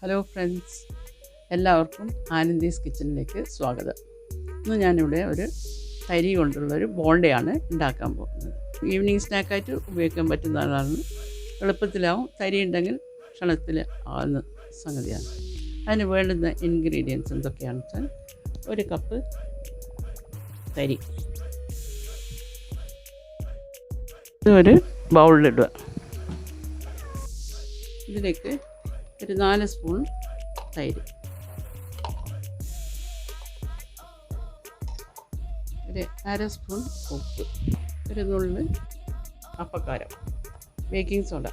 Hello friends, എല്ലാവർക്കും ആനന്ദീസ് കിച്ചണിലേക്ക് സ്വാഗതം. ഇന്ന് ഞാനിവിടെ ഒരു തരി കൊണ്ടുള്ളൊരു ബോണ്ടയാണ് ഉണ്ടാക്കാൻ പോകുന്നത്. ഈവനിങ് സ്നാക്കായിട്ട് ഉപയോഗിക്കാൻ പറ്റുന്നതാണ്. എളുപ്പത്തിലാവും. തരി ഉണ്ടെങ്കിൽ ക്ഷണത്തിൽ ആവുന്ന സംഗതിയാണ്. അതിന് വേണ്ടുന്ന ഇൻഗ്രീഡിയൻസ് എന്തൊക്കെയാണെന്ന് വെച്ചാൽ, ഒരു കപ്പ് തരി ഒരു ബൗളിലിടുക. ഇതിലേക്ക് ഒരു 4 സ്പൂൺ തൈര്, ഒരു 1/2 സ്പൂൺ ഉപ്പ്, ഒരു നുള്ള് അപ്പക്കാരം, ബേക്കിംഗ് സോഡ,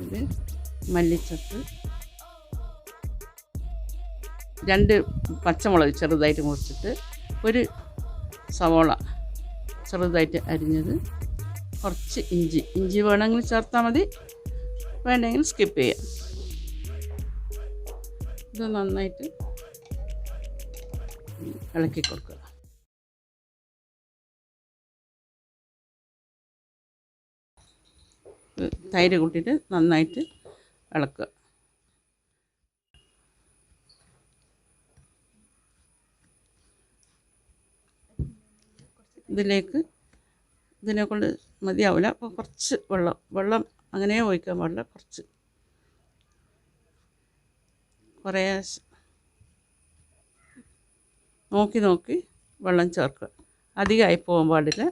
ഇത് മല്ലിച്ചപ്പ്, 2 പച്ചമുളക് ചെറുതായിട്ട് മുറിച്ചിട്ട്, ഒരു സവോള ചെറുതായിട്ട് അരിഞ്ഞത്, കുറച്ച് ഇഞ്ചി വേണമെങ്കിൽ ചേർത്താൽ മതി, വേണ്ടെങ്കിൽ സ്കിപ്പ് ചെയ്യാം. ഇത് നന്നായിട്ട് ഇളക്കി കൊടുക്കുക. തൈര് കൂട്ടിയിട്ട് നന്നായിട്ട് ഇളക്കുക. ഇതിനെക്കൊണ്ട് മതിയാവില്ല, അപ്പോൾ കുറച്ച് വെള്ളം അങ്ങനെ ഒഴിക്കാൻ പാടില്ല, കുറേ നോക്കി വെള്ളം ചേർക്കുക. അധികമായി പോകാൻ പാടില്ല.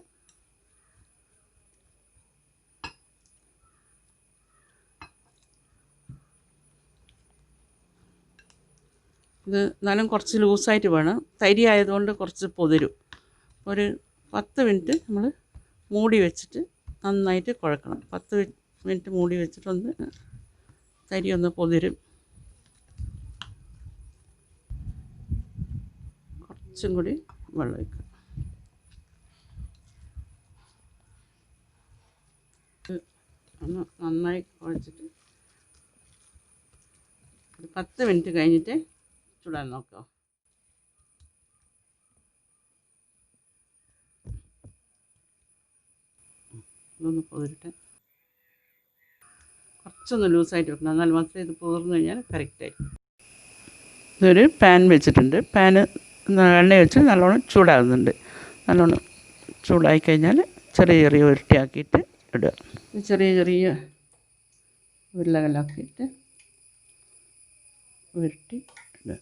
ഇത് എന്നാലും കുറച്ച് ലൂസായിട്ട് വേണം. തരി ആയതുകൊണ്ട് കുറച്ച് പൊതിരും. ഒരു 10 മിനിറ്റ് നമ്മൾ മൂടി വെച്ചിട്ട് നന്നായിട്ട് കുഴക്കണം. 10 മിനിറ്റ് മൂടി വെച്ചിട്ടൊന്ന് തരി ഒന്ന് പൊതിരും. കുറച്ചും കൂടി വെള്ളം ഒഴിക്കുക. ഒന്ന് നന്നായി കുഴച്ചിട്ട് ഒരു 10 മിനിറ്റ് കഴിഞ്ഞിട്ട് ചൂടാൻ നോക്കുക. ഇതൊന്ന് പൊതിരിട്ട് കുറച്ചൊന്ന് ലൂസായിട്ട് വെക്കണം, എന്നാൽ മാത്രമേ ഇത് പൊതിർന്നു കഴിഞ്ഞാൽ കറക്റ്റായിരിക്കും. ഇതൊരു പാൻ വെച്ചിട്ടുണ്ട്. പാന് എണ്ണ വെച്ച് നല്ലോണം ചൂടാകുന്നുണ്ട്. നല്ലോണം ചൂടായി കഴിഞ്ഞാൽ ചെറിയ ഉരുട്ടിയാക്കിയിട്ട് ഇടുക. ചെറിയ ഉരുളകളാക്കിയിട്ട് ഉരുട്ടി ഇടുക.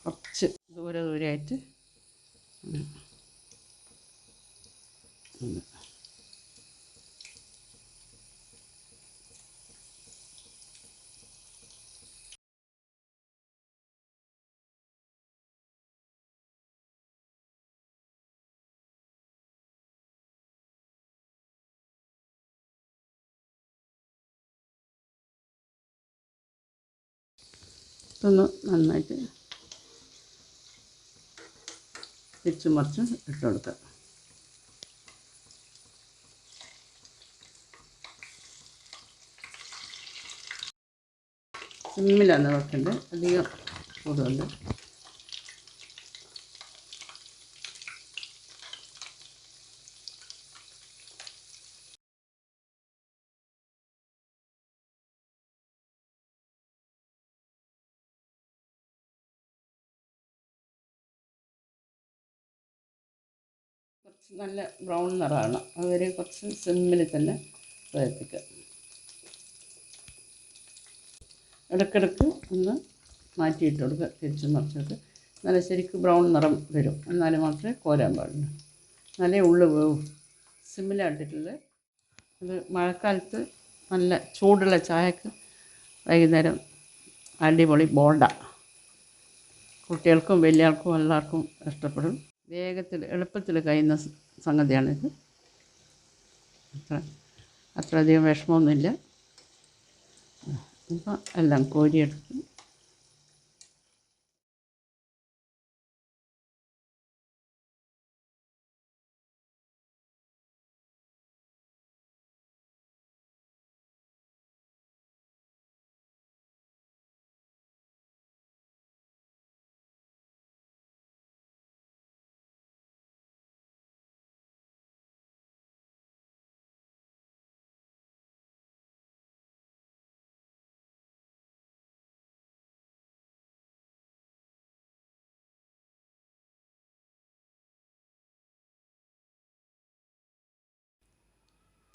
കുറച്ച് ദൂരെയായിട്ട് ഇതൊന്ന് നന്നായിട്ട് തിരിച്ചും മറിച്ചും ഇട്ട് കൊടുക്കുക. സിമ്മിലാണ് വെക്കേണ്ടത്, അധികം ചൂടുണ്ട്. കുറച്ച് നല്ല ബ്രൗൺ നിറമാണ്, അതുവരെ കുറച്ച് സിമ്മിൽ തന്നെ വേവിക്കുക. ഇടയ്ക്കിടയ്ക്ക് ഒന്ന് മാറ്റിയിട്ട് കൊടുക്കുക, തിരിച്ച് മറിച്ചിട്ട്. നല്ല ശരിക്കും ബ്രൗൺ നിറം വരും, എന്നാലും മാത്രമേ കോരാൻ പാടുള്ളൂ, നല്ല ഉള്ളു വേവും. സിമ്മിലാട്ടിട്ടുള്ളത്. ഇത് മഴക്കാലത്ത് നല്ല ചൂടുള്ള ചായക്ക് വൈകുന്നേരം അടിപൊളി ബോണ്ട. കുട്ടികൾക്കും വലിയ ആൾക്കും എല്ലാവർക്കും ഇഷ്ടപ്പെടും. എളുപ്പത്തിൽ കഴിയുന്ന സംഗതിയാണിത്. അത്രയധികം വിഷമമൊന്നുമില്ല. ഇപ്പം എല്ലാം കോരിയെടുക്കും.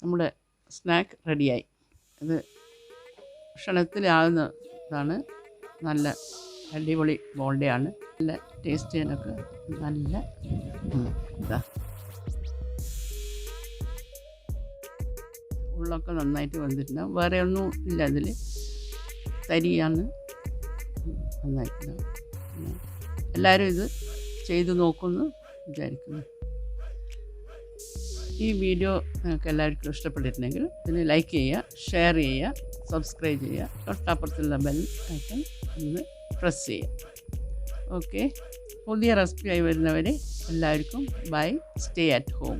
നമ്മുടെ സ്നാക്ക് റെഡിയായി. ഇത് ക്ഷണത്തിലാകുന്നതാണ്. നല്ല അടിപൊളി ബോണ്ടയാണ്. നല്ല ടേസ്റ്റ് ചെയ്യാനൊക്കെ നല്ല ഇതാ ഉള്ളൊക്കെ നന്നായിട്ട് വന്നിട്ടുണ്ടാവും. വേറെ ഒന്നും ഇല്ല അതിൽ, തരിയാണ് നന്നായിട്ടുണ്ടാവും. എല്ലാവരും ഇത് ചെയ്ത് നോക്കുമെന്ന് വിചാരിക്കുന്നു. ഈ വീഡിയോ നിങ്ങൾക്ക് എല്ലാവർക്കും ഇഷ്ടപ്പെട്ടിട്ടുണ്ടെങ്കിൽ ഇതിന് ലൈക്ക് ചെയ്യുക, ഷെയർ ചെയ്യുക, സബ്സ്ക്രൈബ് ചെയ്യുക, തൊട്ടപ്പുറത്തുള്ള ബെൽ ഐക്കൺ ഒന്ന് പ്രസ് ചെയ്യുക. ഓക്കെ, പുതിയ റെസിപ്പിയായി വരുന്നവരെ എല്ലാവർക്കും ബൈ. Stay at home.